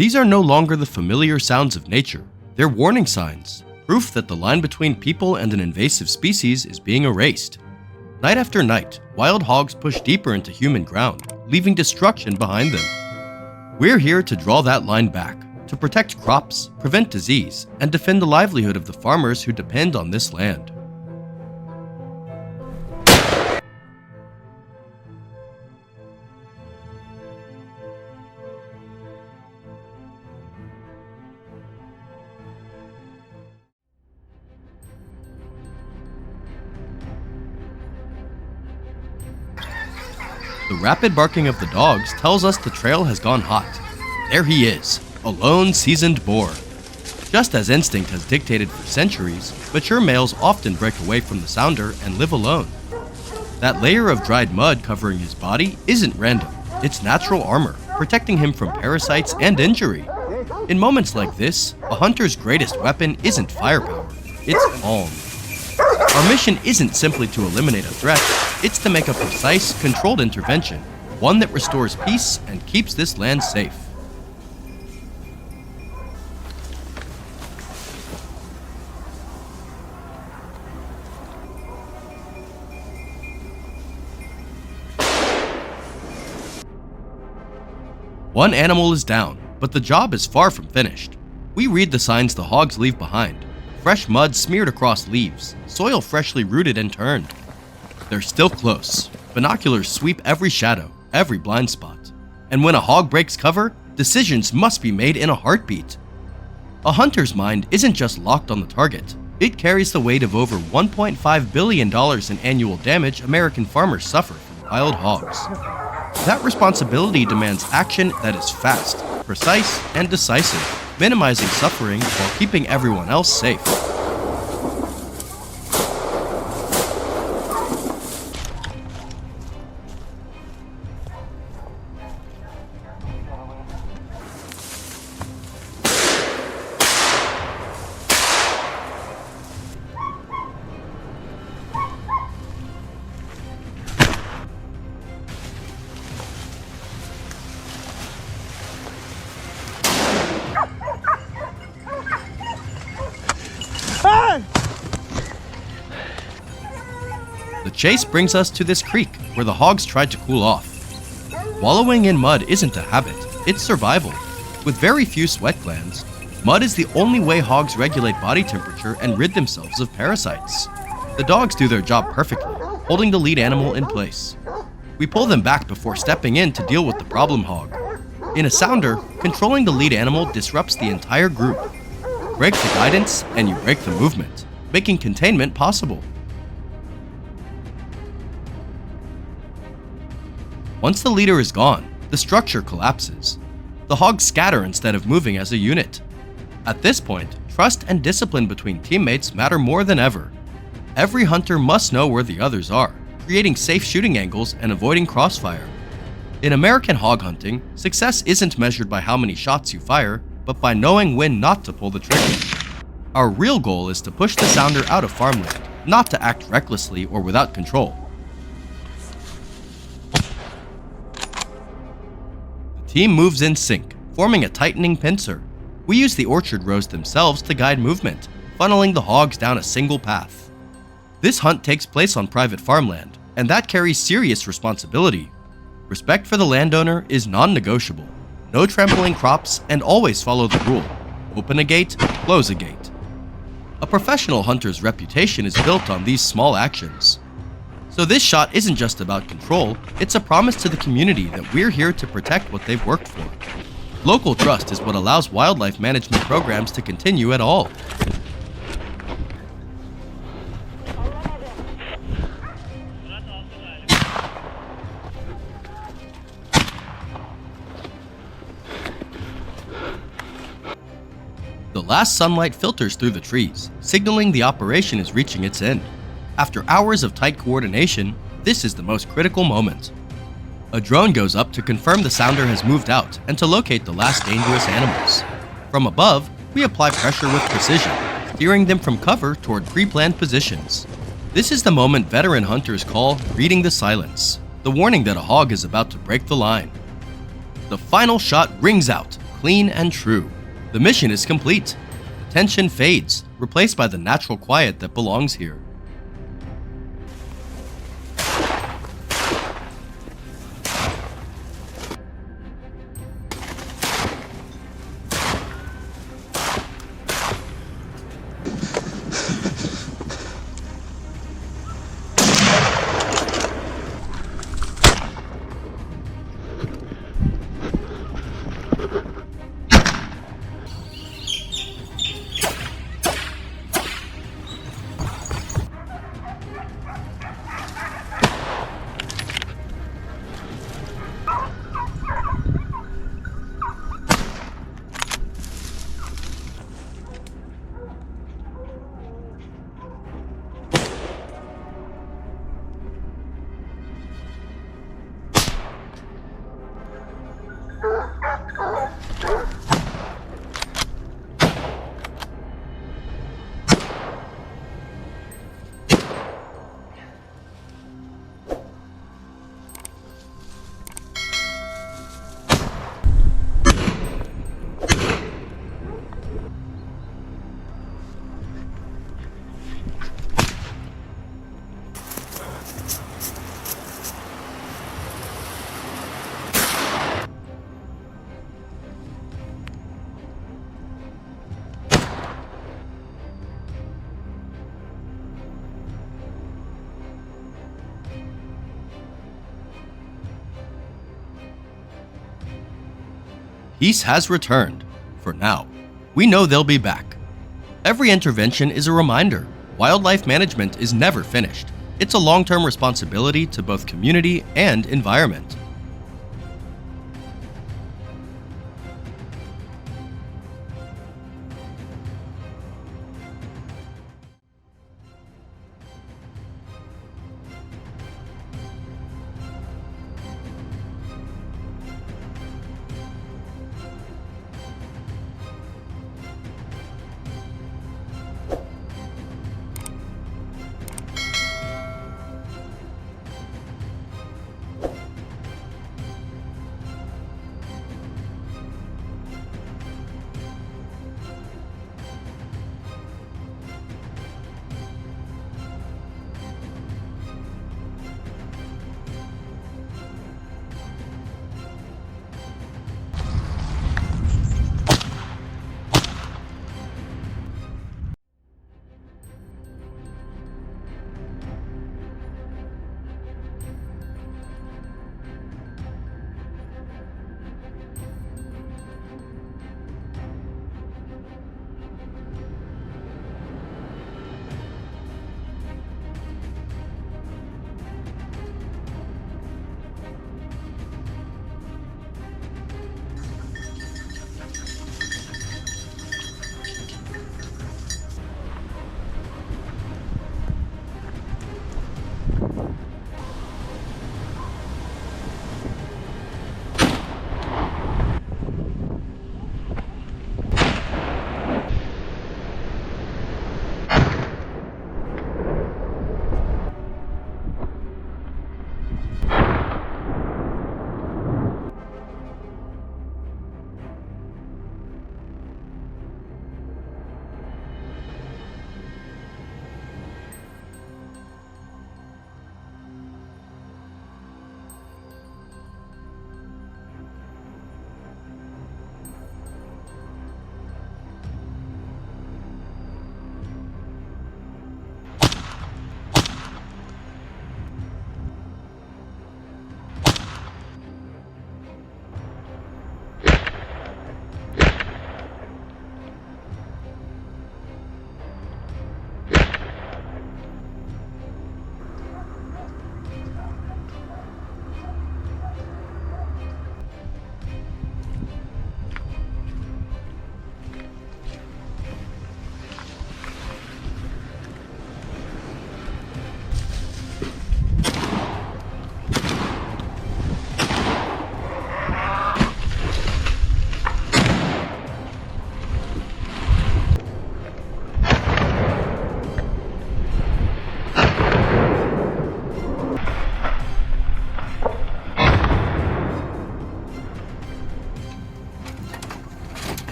These are no longer the familiar sounds of nature. They're warning signs, proof that the line between people and an invasive species is being erased. Night after night, wild hogs push deeper into human ground, leaving destruction behind them. We're here to draw that line back, to protect crops, prevent disease, and defend the livelihood of the farmers who depend on this land. The rapid barking of the dogs tells us the trail has gone hot. There he is, a lone, seasoned boar. Just as instinct has dictated for centuries, mature males often break away from the sounder and live alone. That layer of dried mud covering his body isn't random. It's natural armor, protecting him from parasites and injury. In moments like this, a hunter's greatest weapon isn't firepower, it's calm. Our mission isn't simply to eliminate a threat, it's to make a precise, controlled intervention, one that restores peace and keeps this land safe. One animal is down, but the job is far from finished. We read the signs the hogs leave behind. Fresh mud smeared across leaves, soil freshly rooted and turned. They're still close. Binoculars sweep every shadow, every blind spot. And when a hog breaks cover, decisions must be made in a heartbeat. A hunter's mind isn't just locked on the target. It carries the weight of over $1.5 billion in annual damage American farmers suffer from wild hogs. That responsibility demands action that is fast, precise, and decisive, minimizing suffering while keeping everyone else safe. The chase brings us to this creek, where the hogs tried to cool off. Wallowing in mud isn't a habit, it's survival. With very few sweat glands, mud is the only way hogs regulate body temperature and rid themselves of parasites. The dogs do their job perfectly, holding the lead animal in place. We pull them back before stepping in to deal with the problem hog. In a sounder, controlling the lead animal disrupts the entire group. Break the guidance, and you break the movement, making containment possible. Once the leader is gone, the structure collapses. The hogs scatter instead of moving as a unit. At this point, trust and discipline between teammates matter more than ever. Every hunter must know where the others are, creating safe shooting angles and avoiding crossfire. In American hog hunting, success isn't measured by how many shots you fire, but by knowing when not to pull the trigger. Our real goal is to push the sounder out of farmland, not to act recklessly or without control. The team moves in sync, forming a tightening pincer. We use the orchard rows themselves to guide movement, funneling the hogs down a single path. This hunt takes place on private farmland, and that carries serious responsibility. Respect for the landowner is non-negotiable. No trampling crops, and always follow the rule. Open a gate, close a gate. A professional hunter's reputation is built on these small actions. So this shot isn't just about control, it's a promise to the community that we're here to protect what they've worked for. Local trust is what allows wildlife management programs to continue at all. The last sunlight filters through the trees, signaling the operation is reaching its end. After hours of tight coordination, this is the most critical moment. A drone goes up to confirm the sounder has moved out and to locate the last dangerous animals. From above, we apply pressure with precision, steering them from cover toward pre-planned positions. This is the moment veteran hunters call reading the silence, the warning that a hog is about to break the line. The final shot rings out, clean and true. The mission is complete. The tension fades, replaced by the natural quiet that belongs here. Peace has returned, for now. We know they'll be back. Every intervention is a reminder. Wildlife management is never finished. It's a long-term responsibility to both community and environment.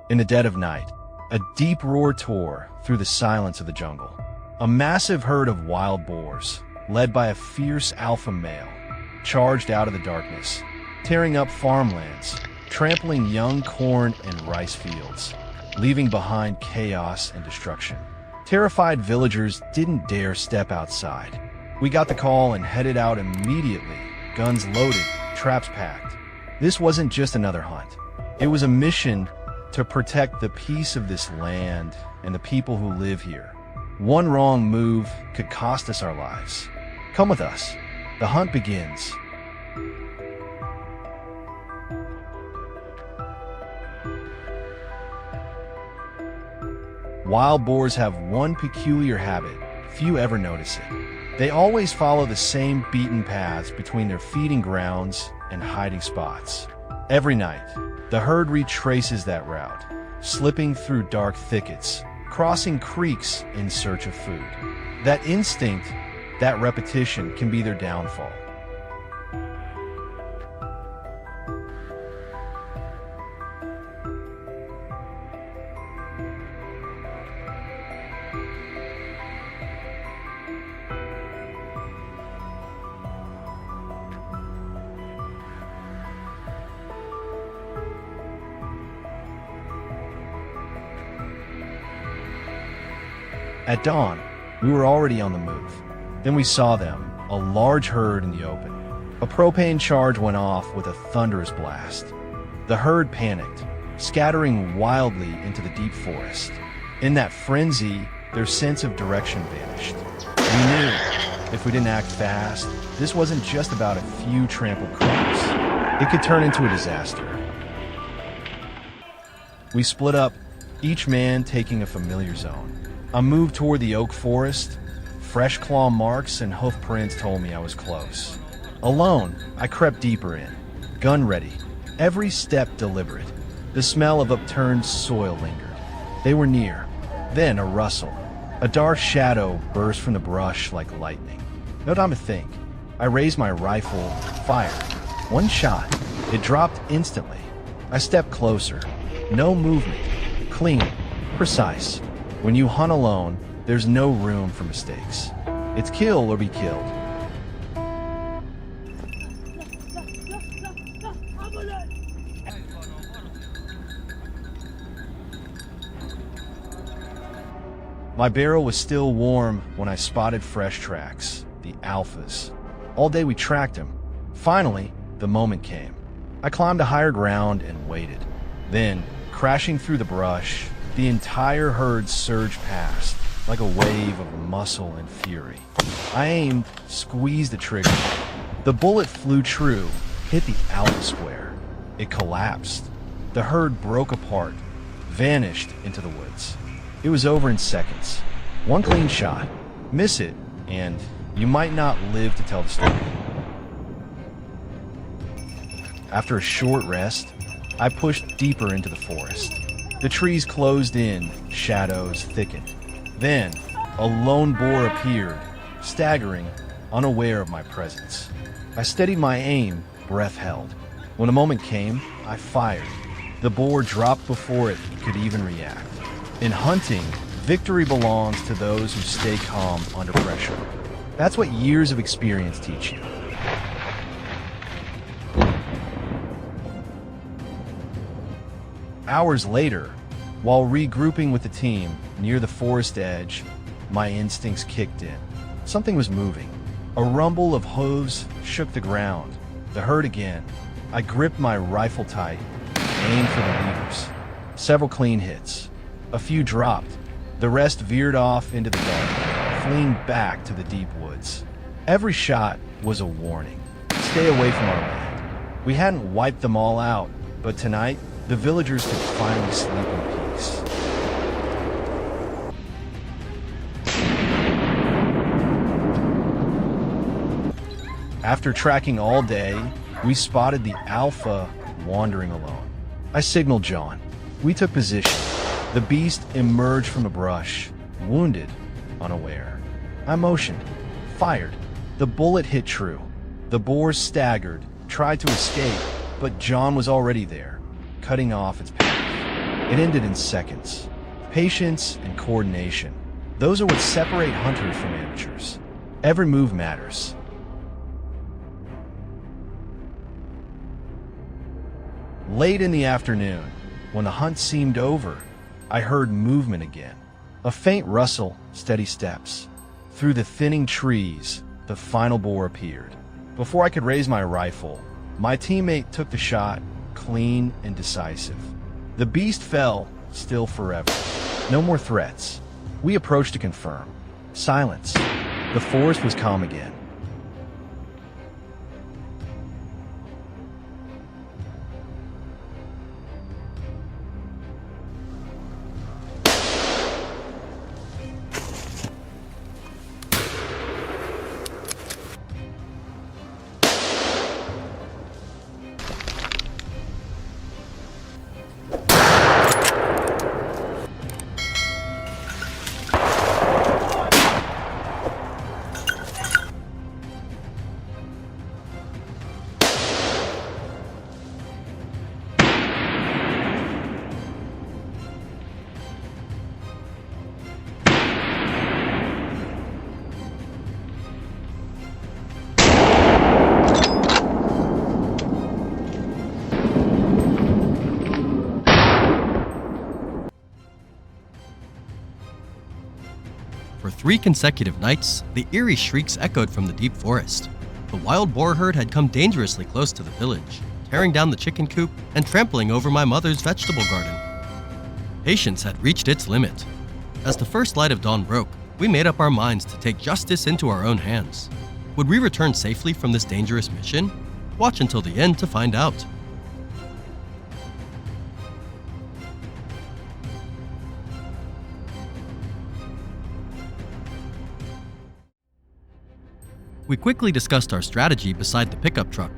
In the dead of night, a deep roar tore through the silence of the jungle. A massive herd of wild boars, led by a fierce alpha male, charged out of the darkness, tearing up farmlands, trampling young corn and rice fields, leaving behind chaos and destruction. Terrified villagers didn't dare step outside. We got the call and headed out immediately, guns loaded, traps packed. This wasn't just another hunt. It was a mission to protect the peace of this land and the people who live here. One wrong move could cost us our lives. Come with us. The hunt begins. Wild boars have one peculiar habit, few ever notice it. They always follow the same beaten paths between their feeding grounds and hiding spots. Every night, the herd retraces that route, slipping through dark thickets, crossing creeks in search of food. That instinct, that repetition can be their downfall. At dawn, we were already on the move. Then we saw them, a large herd in the open. A propane charge went off with a thunderous blast. The herd panicked, scattering wildly into the deep forest. In that frenzy, their sense of direction vanished. We knew, if we didn't act fast, this wasn't just about a few trampled crops. It could turn into a disaster. We split up, each man taking a familiar zone. I moved toward the oak forest. Fresh claw marks and hoof prints told me I was close. Alone, I crept deeper in, gun ready, every step deliberate. The smell of upturned soil lingered. They were near. Then a rustle. A dark shadow burst from the brush like lightning. No time to think. I raised my rifle, fired. One shot. It dropped instantly. I stepped closer. No movement. Clean. Precise. When you hunt alone, there's no room for mistakes. It's kill or be killed. My barrel was still warm when I spotted fresh tracks, the alphas. All day we tracked them. Finally, the moment came. I climbed to higher ground and waited. Then, crashing through the brush, the entire herd surged past, like a wave of muscle and fury. I aimed, squeezed the trigger. The bullet flew true, hit the alpha square. It collapsed. The herd broke apart, vanished into the woods. It was over in seconds. One clean shot. Miss it, and you might not live to tell the story. After a short rest, I pushed deeper into the forest. The trees closed in, shadows thickened. Then, a lone boar appeared, staggering, unaware of my presence. I steadied my aim, breath held. When the moment came, I fired. The boar dropped before it could even react. In hunting, victory belongs to those who stay calm under pressure. That's what years of experience teach you. Hours later, while regrouping with the team near the forest edge, my instincts kicked in. Something was moving. A rumble of hooves shook the ground. The herd again. I gripped my rifle tight, aimed for the levers. Several clean hits. A few dropped. The rest veered off into the dark, fleeing back to the deep woods. Every shot was a warning. Stay away from our land. We hadn't wiped them all out, but tonight, the villagers could finally sleep in peace. After tracking all day, we spotted the Alpha wandering alone. I signaled John. We took position. The beast emerged from the brush, wounded, unaware. I motioned, fired. The bullet hit true. The boars staggered, tried to escape, but John was already there, cutting off its path. It ended in seconds. Patience and coordination. Those are what separate hunters from amateurs. Every move matters. Late in the afternoon, when the hunt seemed over, I heard movement again. A faint rustle, steady steps. Through the thinning trees, the final boar appeared. Before I could raise my rifle, my teammate took the shot, clean and decisive. The beast fell, still forever. No more threats. We approached to confirm. Silence. The forest was calm again. For 3 consecutive nights, the eerie shrieks echoed from the deep forest. The wild boar herd had come dangerously close to the village, tearing down the chicken coop and trampling over my mother's vegetable garden. Patience had reached its limit. As the first light of dawn broke, we made up our minds to take justice into our own hands. Would we return safely from this dangerous mission? Watch until the end to find out. We quickly discussed our strategy beside the pickup truck.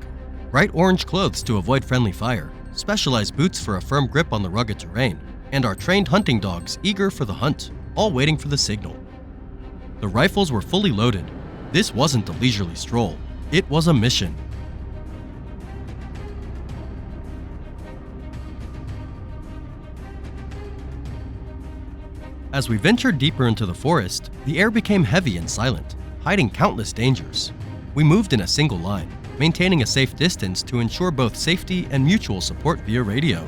Bright orange clothes to avoid friendly fire, specialized boots for a firm grip on the rugged terrain, and our trained hunting dogs eager for the hunt, all waiting for the signal. The rifles were fully loaded. This wasn't a leisurely stroll. It was a mission. As we ventured deeper into the forest, the air became heavy and silent, hiding countless dangers. We moved in a single line, maintaining a safe distance to ensure both safety and mutual support via radio.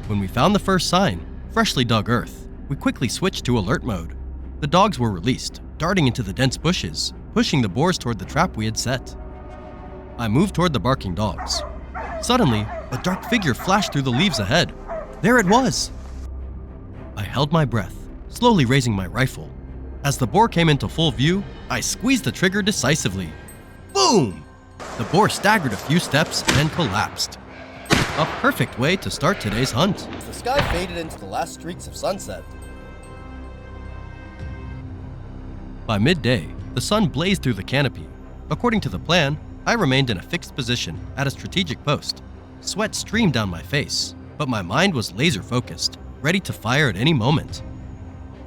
When we found the first sign, freshly dug earth, we quickly switched to alert mode. The dogs were released, darting into the dense bushes, pushing the boars toward the trap we had set. I moved toward the barking dogs. Suddenly, a dark figure flashed through the leaves ahead. There it was! I held my breath, slowly raising my rifle. As the boar came into full view, I squeezed the trigger decisively. Boom! The boar staggered a few steps and collapsed. A perfect way to start today's hunt. The sky faded into the last streaks of sunset. By midday, the sun blazed through the canopy. According to the plan, I remained in a fixed position at a strategic post. Sweat streamed down my face, but my mind was laser-focused, ready to fire at any moment.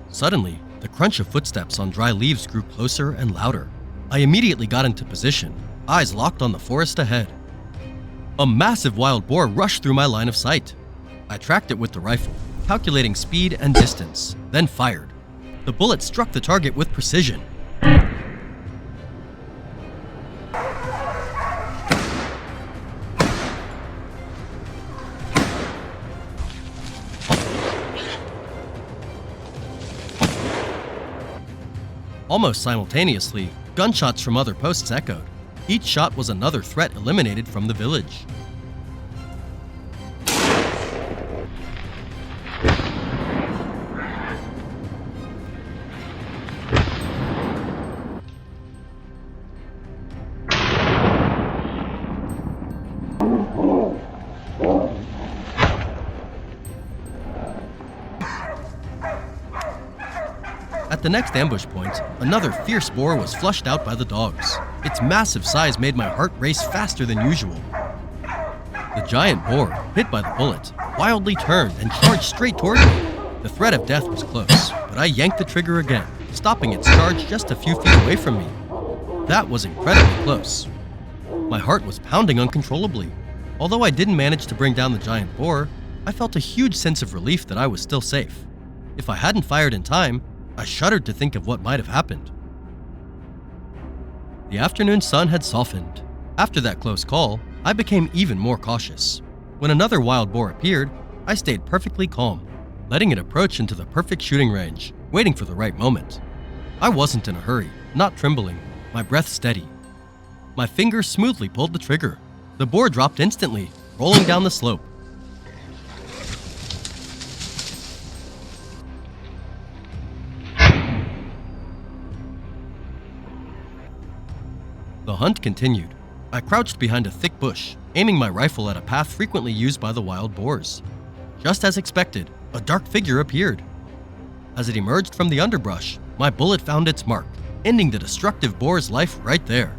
Suddenly, the crunch of footsteps on dry leaves grew closer and louder. I immediately got into position, eyes locked on the forest ahead. A massive wild boar rushed through my line of sight. I tracked it with the rifle, calculating speed and distance, then fired. The bullet struck the target with precision. Almost simultaneously, gunshots from other posts echoed. Each shot was another threat eliminated from the village. At the next ambush point, another fierce boar was flushed out by the dogs. Its massive size made my heart race faster than usual. The giant boar, hit by the bullet, wildly turned and charged straight toward me. The threat of death was close, but I yanked the trigger again, stopping its charge just a few feet away from me. That was incredibly close. My heart was pounding uncontrollably. Although I didn't manage to bring down the giant boar, I felt a huge sense of relief that I was still safe. If I hadn't fired in time, I shuddered to think of what might have happened. The afternoon sun had softened. After that close call, I became even more cautious. When another wild boar appeared, I stayed perfectly calm, letting it approach into the perfect shooting range, waiting for the right moment. I wasn't in a hurry, not trembling, my breath steady. My fingers smoothly pulled the trigger. The boar dropped instantly, rolling down the slope. The hunt continued. I crouched behind a thick bush, aiming my rifle at a path frequently used by the wild boars. Just as expected, a dark figure appeared. As it emerged from the underbrush, my bullet found its mark, ending the destructive boar's life right there.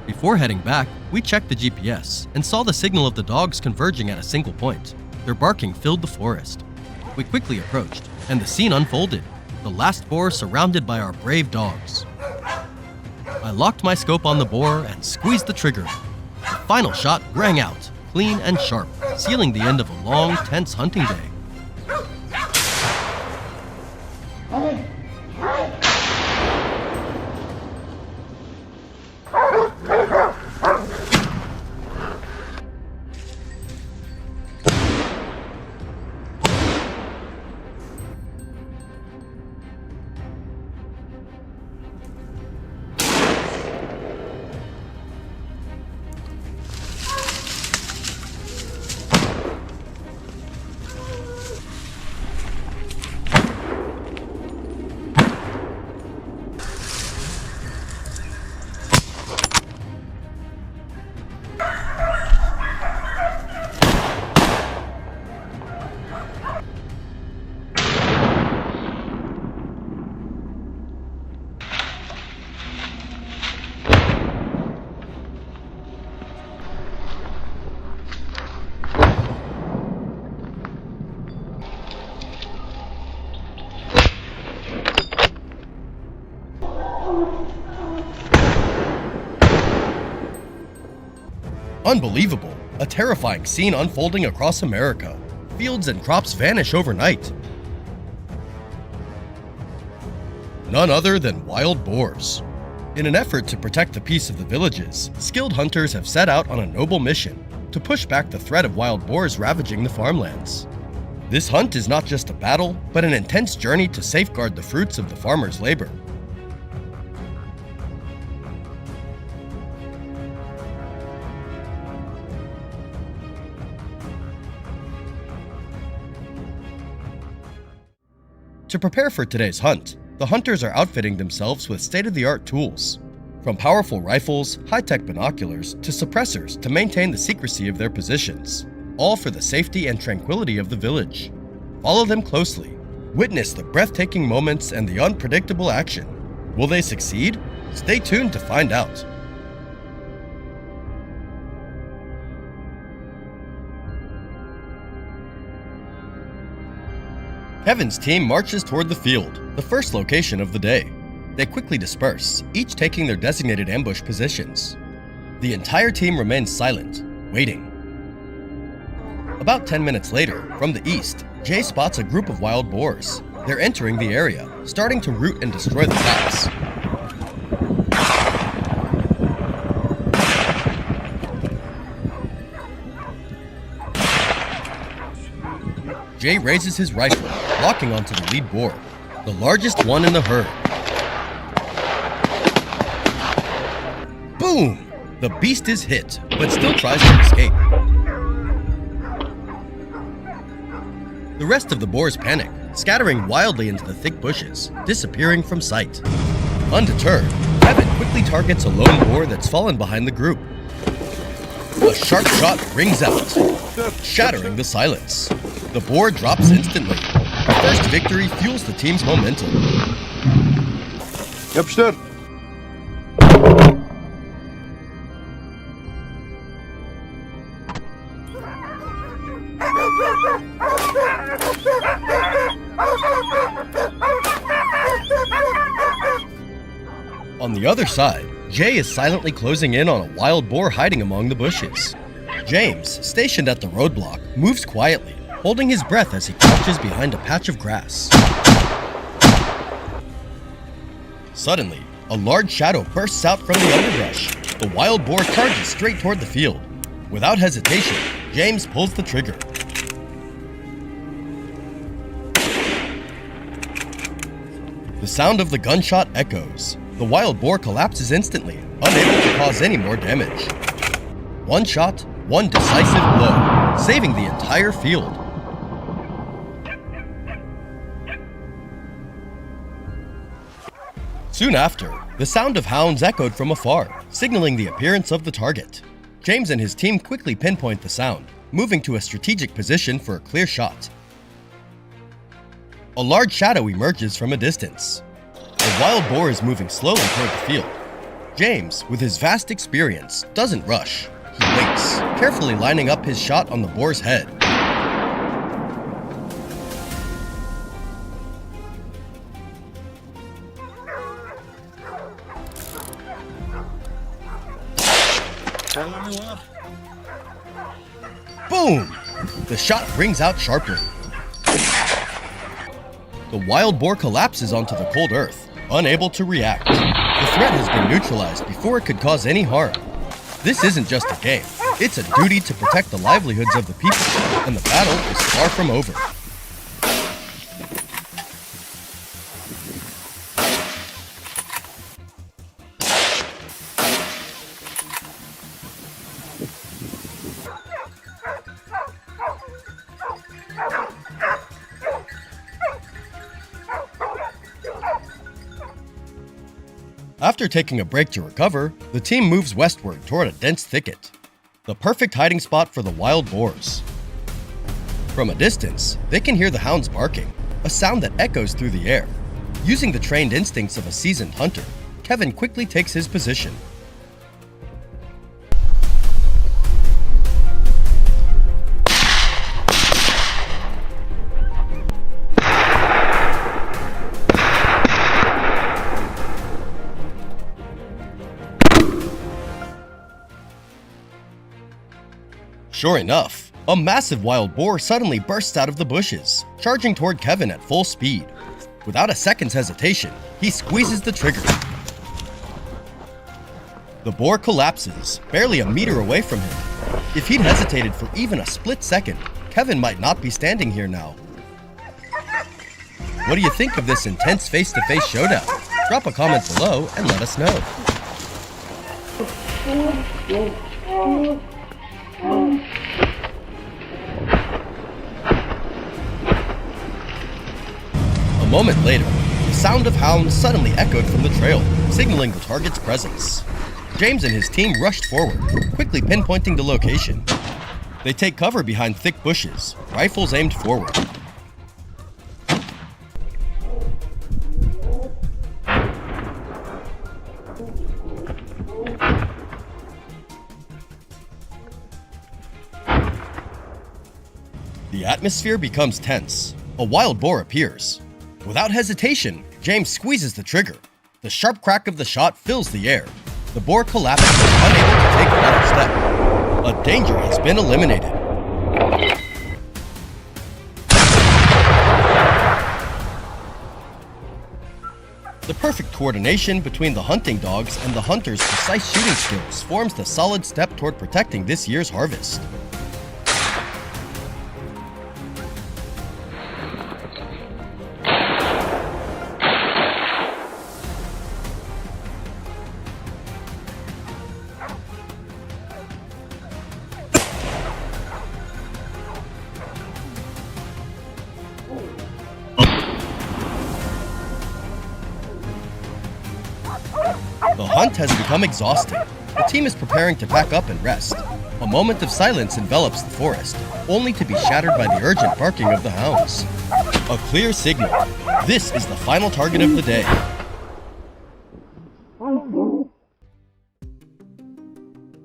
Before heading back, we checked the GPS and saw the signal of the dogs converging at a single point. Their barking filled the forest. We quickly approached, and the scene unfolded, the last boar surrounded by our brave dogs. I locked my scope on the boar and squeezed the trigger. The final shot rang out, clean and sharp, sealing the end of a long, tense hunting day. Unbelievable! A terrifying scene unfolding across America. Fields and crops vanish overnight. None other than wild boars. In an effort to protect the peace of the villages, skilled hunters have set out on a noble mission to push back the threat of wild boars ravaging the farmlands. This hunt is not just a battle, but an intense journey to safeguard the fruits of the farmers' labor. To prepare for today's hunt, the hunters are outfitting themselves with state-of-the-art tools. From powerful rifles, high-tech binoculars, to suppressors to maintain the secrecy of their positions, all for the safety and tranquility of the village. Follow them closely. Witness the breathtaking moments and the unpredictable action. Will they succeed? Stay tuned to find out. Kevin's team marches toward the field, the first location of the day. They quickly disperse, each taking their designated ambush positions. The entire team remains silent, waiting. About 10 minutes later, from the east, Jay spots a group of wild boars. They're entering the area, starting to root and destroy the crops. Jay raises his rifle, locking onto the lead boar, the largest one in the herd. Boom! The beast is hit, but still tries to escape. The rest of the boars panic, scattering wildly into the thick bushes, disappearing from sight. Undeterred, Kevin quickly targets a lone boar that's fallen behind the group. A sharp shot rings out, shattering the silence. The boar drops instantly. The first victory fuels the team's momentum. Yapıştır. On the other side, Jay is silently closing in on a wild boar hiding among the bushes. James, stationed at the roadblock, moves quietly, holding his breath as he crouches behind a patch of grass. Suddenly, a large shadow bursts out from the underbrush. The wild boar charges straight toward the field. Without hesitation, James pulls the trigger. The sound of the gunshot echoes. The wild boar collapses instantly, unable to cause any more damage. One shot, one decisive blow, saving the entire field. Soon after, the sound of hounds echoed from afar, signaling the appearance of the target. James and his team quickly pinpoint the sound, moving to a strategic position for a clear shot. A large shadow emerges from a distance. The wild boar is moving slowly toward the field. James, with his vast experience, doesn't rush. He waits, carefully lining up his shot on the boar's head. Boom! The shot rings out sharply. The wild boar collapses onto the cold earth, unable to react. The threat has been neutralized before it could cause any harm. This isn't just a game, it's a duty to protect the livelihoods of the people, and the battle is far from over. After taking a break to recover, the team moves westward toward a dense thicket, the perfect hiding spot for the wild boars. From a distance, they can hear the hounds barking, a sound that echoes through the air. Using the trained instincts of a seasoned hunter, Kevin quickly takes his position. Sure enough, a massive wild boar suddenly bursts out of the bushes, charging toward Kevin at full speed. Without a second's hesitation, he squeezes the trigger. The boar collapses, barely a meter away from him. If he'd hesitated for even a split second, Kevin might not be standing here now. What do you think of this intense face-to-face showdown? Drop a comment below and let us know. A moment later, the sound of hounds suddenly echoed from the trail, signaling the target's presence. James and his team rushed forward, quickly pinpointing the location. They take cover behind thick bushes, rifles aimed forward. The atmosphere becomes tense. A wild boar appears. Without hesitation, James squeezes the trigger. The sharp crack of the shot fills the air. The boar collapses, unable to take another step. A danger has been eliminated. The perfect coordination between the hunting dogs and the hunter's precise shooting skills forms the solid step toward protecting this year's harvest. The hunt has become exhausting. The team is preparing to pack up and rest. A moment of silence envelops the forest, only to be shattered by the urgent barking of the hounds. A clear signal. This is the final target of the day.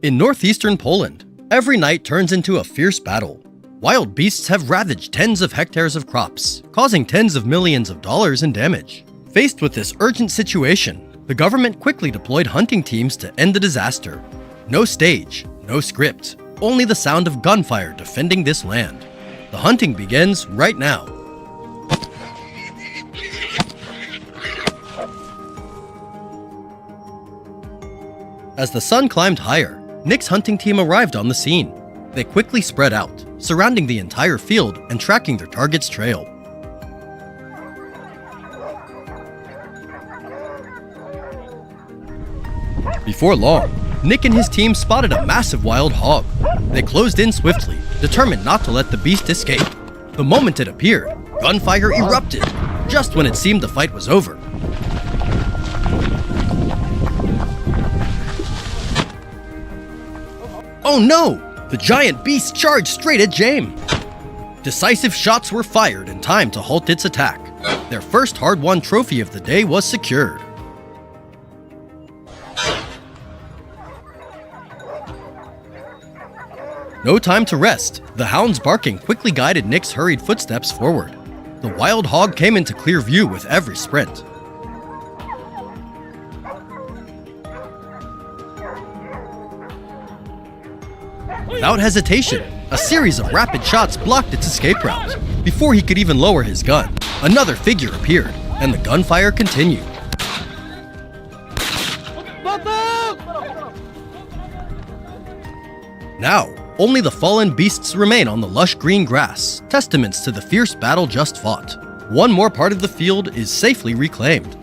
In northeastern Poland, every night turns into a fierce battle. Wild beasts have ravaged tens of hectares of crops, causing tens of millions of dollars in damage. Faced with this urgent situation, the government quickly deployed hunting teams to end the disaster. No stage, no script, only the sound of gunfire defending this land. The hunting begins right now. As the sun climbed higher, Nick's hunting team arrived on the scene. They quickly spread out, surrounding the entire field and tracking their target's trail. Before long, Nick and his team spotted a massive wild hog. They closed in swiftly, determined not to let the beast escape. The moment it appeared, gunfire erupted, just when it seemed the fight was over. Oh no! The giant beast charged straight at James. Decisive shots were fired in time to halt its attack. Their first hard-won trophy of the day was secured. No time to rest. The hound's barking quickly guided Nick's hurried footsteps forward. The wild hog came into clear view with every sprint. Without hesitation, a series of rapid shots blocked its escape route. Before he could even lower his gun, another figure appeared, and the gunfire continued. Now, only the fallen beasts remain on the lush green grass, testaments to the fierce battle just fought. One more part of the field is safely reclaimed.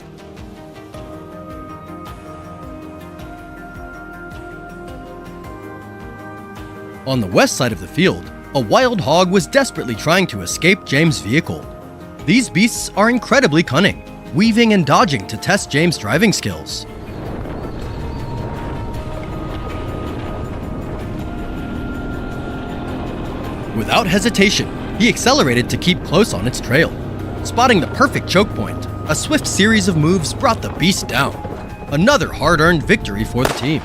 On the west side of the field, a wild hog was desperately trying to escape James' vehicle. These beasts are incredibly cunning, weaving and dodging to test James' driving skills. Without hesitation, he accelerated to keep close on its trail. Spotting the perfect choke point, a swift series of moves brought the beast down. Another hard-earned victory for the team.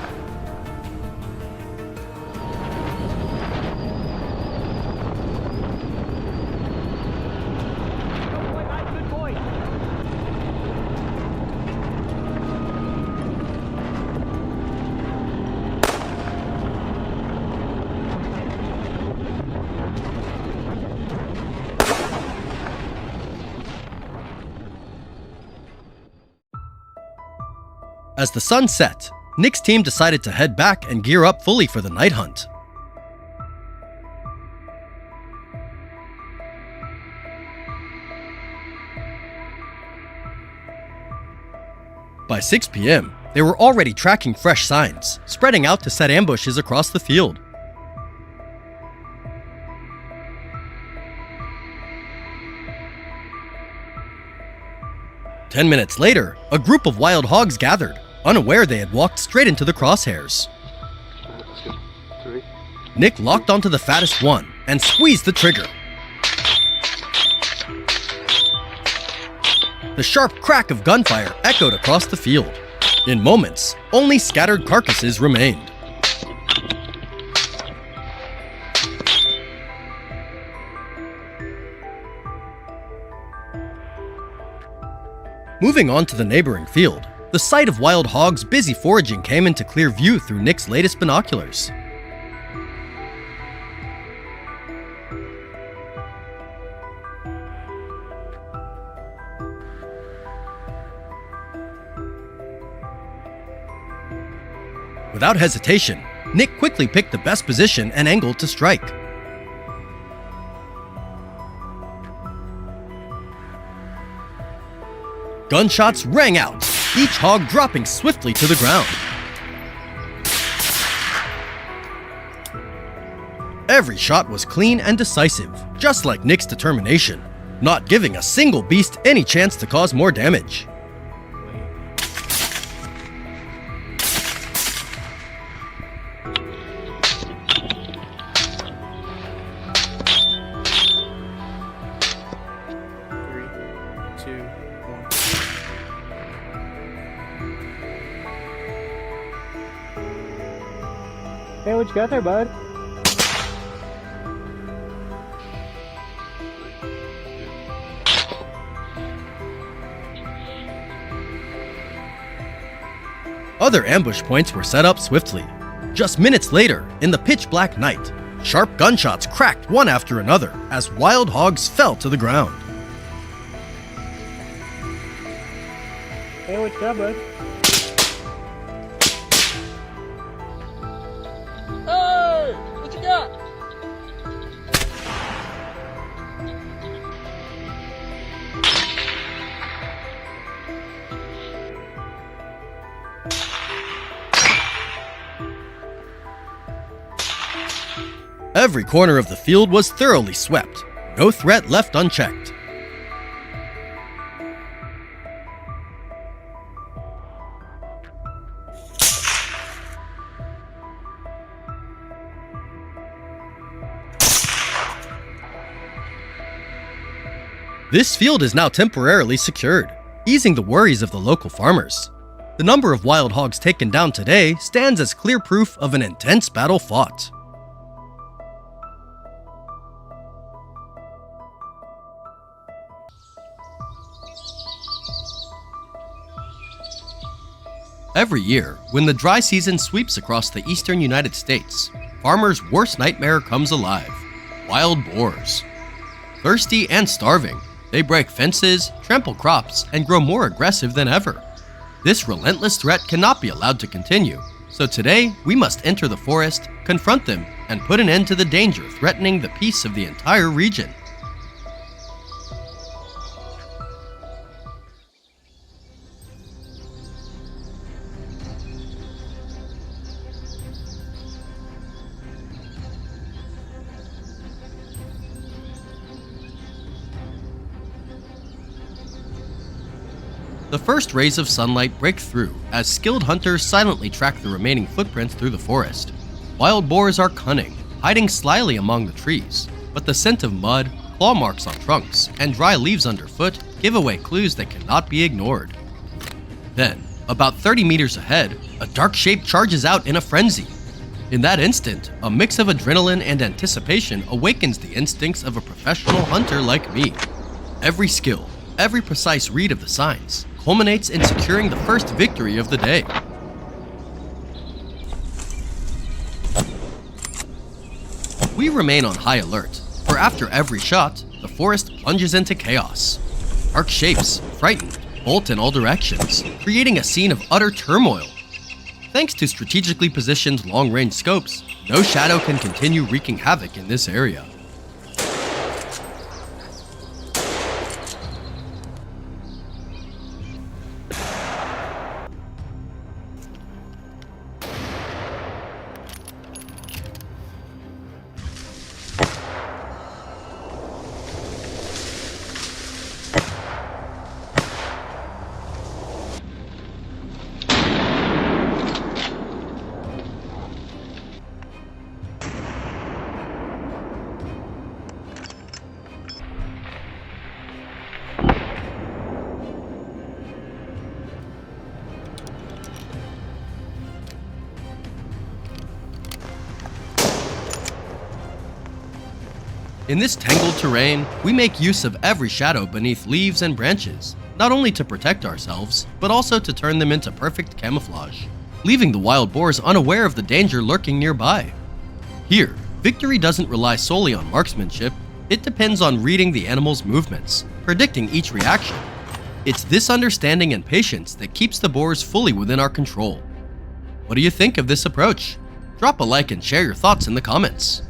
As the sun set, Nick's team decided to head back and gear up fully for the night hunt. By 6 p.m., they were already tracking fresh signs, spreading out to set ambushes across the field. Ten minutes later, a group of wild hogs gathered, unaware they had walked straight into the crosshairs. Nick locked onto the fattest one and squeezed the trigger. The sharp crack of gunfire echoed across the field. In moments, only scattered carcasses remained. Moving on to the neighboring field, the sight of wild hogs busy foraging came into clear view through Nick's latest binoculars. Without hesitation, Nick quickly picked the best position and angle to strike. Gunshots rang out, each hog dropping swiftly to the ground. Every shot was clean and decisive, just like Nick's determination, not giving a single beast any chance to cause more damage. 2, 1. Hey, what you got there, bud? Other ambush points were set up swiftly. Just minutes later, in the pitch-black night, sharp gunshots cracked one after another as wild hogs fell to the ground. Hey, what you got, bud? Hey! What you got? Every corner of the field was thoroughly swept, no threat left unchecked. This field is now temporarily secured, easing the worries of the local farmers. The number of wild hogs taken down today stands as clear proof of an intense battle fought. Every year, when the dry season sweeps across the eastern United States, farmers' worst nightmare comes alive: wild boars. Thirsty and starving, they break fences, trample crops, and grow more aggressive than ever. This relentless threat cannot be allowed to continue, so today we must enter the forest, confront them, and put an end to the danger threatening the peace of the entire region. The first rays of sunlight break through as skilled hunters silently track the remaining footprints through the forest. Wild boars are cunning, hiding slyly among the trees, but the scent of mud, claw marks on trunks, and dry leaves underfoot give away clues that cannot be ignored. Then, about 30 meters ahead, a dark shape charges out in a frenzy. In that instant, a mix of adrenaline and anticipation awakens the instincts of a professional hunter like me. Every skill, every precise read of the signs, culminates in securing the first victory of the day. We remain on high alert, for after every shot, the forest plunges into chaos. Dark shapes, frightened, bolt in all directions, creating a scene of utter turmoil. Thanks to strategically positioned long-range scopes, no shadow can continue wreaking havoc in this area. In this tangled terrain, we make use of every shadow beneath leaves and branches, not only to protect ourselves, but also to turn them into perfect camouflage, leaving the wild boars unaware of the danger lurking nearby. Here, victory doesn't rely solely on marksmanship, it depends on reading the animal's movements, predicting each reaction. It's this understanding and patience that keeps the boars fully within our control. What do you think of this approach? Drop a like and share your thoughts in the comments.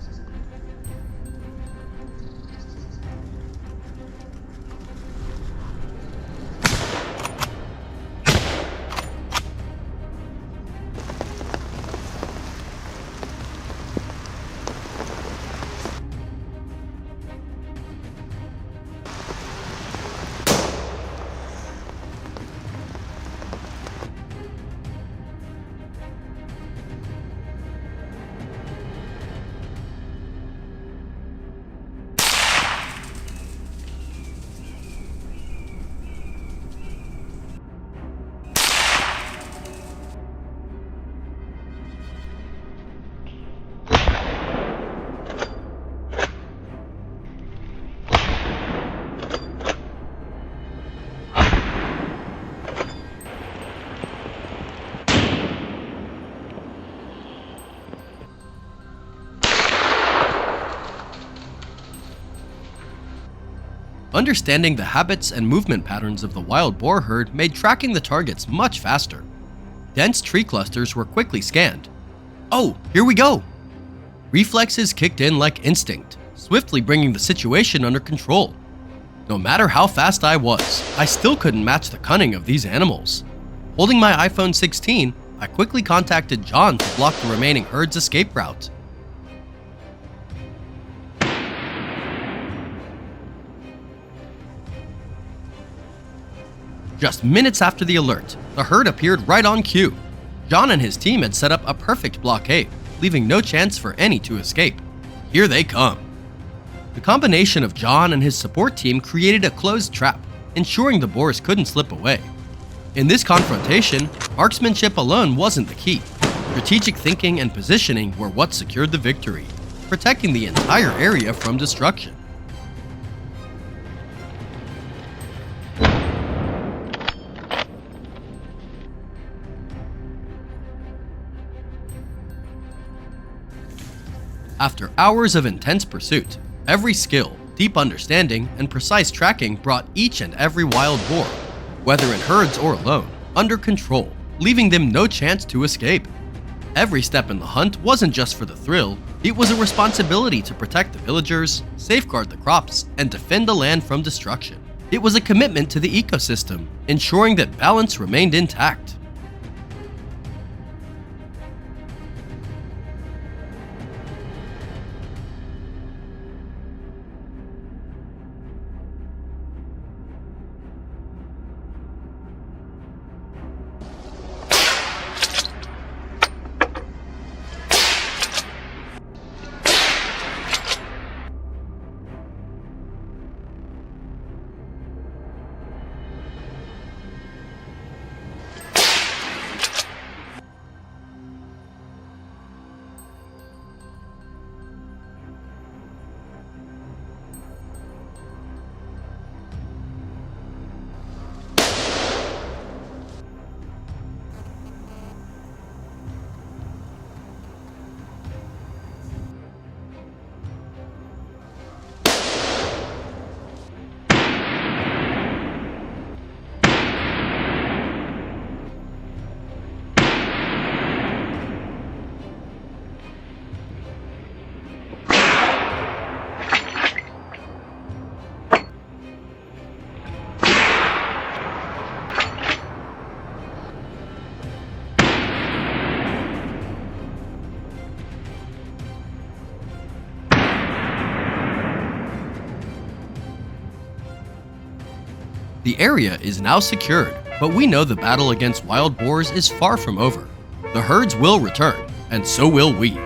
Understanding the habits and movement patterns of the wild boar herd made tracking the targets much faster. Dense tree clusters were quickly scanned. Oh, here we go! Reflexes kicked in like instinct, swiftly bringing the situation under control. No matter how fast I was, I still couldn't match the cunning of these animals. Holding my iPhone 16, I quickly contacted John to block the remaining herd's escape route. Just minutes after the alert, the herd appeared right on cue. John and his team had set up a perfect blockade, leaving no chance for any to escape. Here they come. The combination of John and his support team created a closed trap, ensuring the boars couldn't slip away. In this confrontation, marksmanship alone wasn't the key. Strategic thinking and positioning were what secured the victory, protecting the entire area from destruction. After hours of intense pursuit, every skill, deep understanding, and precise tracking brought each and every wild boar, whether in herds or alone, under control, leaving them no chance to escape. Every step in the hunt wasn't just for the thrill, it was a responsibility to protect the villagers, safeguard the crops, and defend the land from destruction. It was a commitment to the ecosystem, ensuring that balance remained intact. The area is now secured, but we know the battle against wild boars is far from over. The herds will return, and so will we.